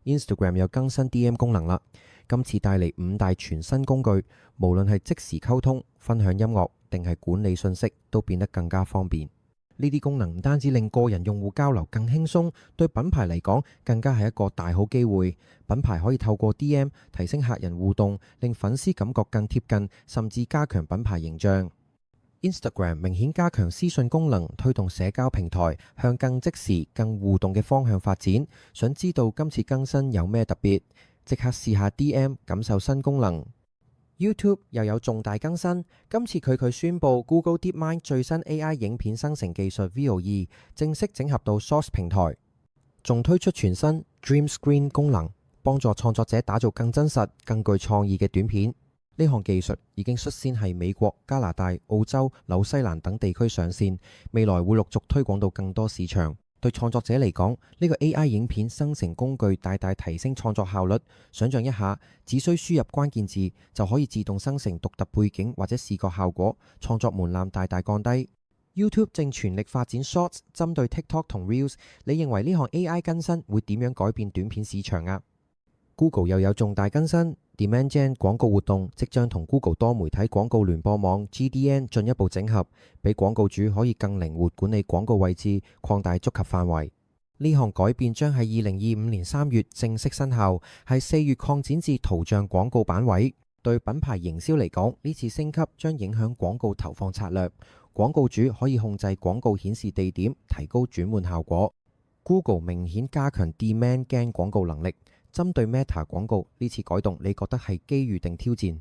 Instagram 有更新 DM 功能啦。今次帶嚟5大全新工具，無論係即時溝通、分享音樂定係管理信息，都變得更加方便。呢啲功能唔單止令個人用戶交流更輕鬆，對品牌嚟講更加係一個大好機會。品牌可以透過 DM 提升客人互動，令粉絲感覺更貼近，甚至加強品牌形象。Instagram 明顯加強私訊功能，推動社交平台向更即時、更互動嘅方向發展。想知道今次更新有咩特別？即刻試下 DM 感受新功能。YouTube 又有重大更新，今次佢宣布 Google DeepMind 最新 AI 影片生成技術 Veo 2正式整合到 Source 平台，仲推出全新 Dream Screen 功能，幫助創作者打造更真實、更具創意嘅短片。呢項技術已經率先喺美國、加拿大、澳洲、紐西蘭等地區上線，未來會陸續推廣到更多市場。對創作者嚟講，呢個 AI 影片生成工具大大提升創作效率。想象一下，只需輸入關鍵字就可以自動生成獨特背景或者視覺效果，創作門檻大大降低。YouTube 正全力發展 Shorts， 針對 TikTok 同 Reels。你認為呢項 AI 更新會點樣改變短片市場啊？ Google 又有重大更新。Demand Gen 廣告活動即將同 Google 多媒體廣告聯播網 GDN 進一步整合，俾廣告主可以更靈活管理廣告位置，擴大觸及範圍。呢項改變將喺2025年3月正式生效，係4月擴展至圖像廣告版位。對品牌營銷嚟講，呢次升級將影響廣告投放策略。廣告主可以控制廣告顯示地點，提高轉換效果。Google 明顯加強 Demand Gen 廣告能力。針對 Meta 廣告，呢次改動你覺得係機遇定挑戰？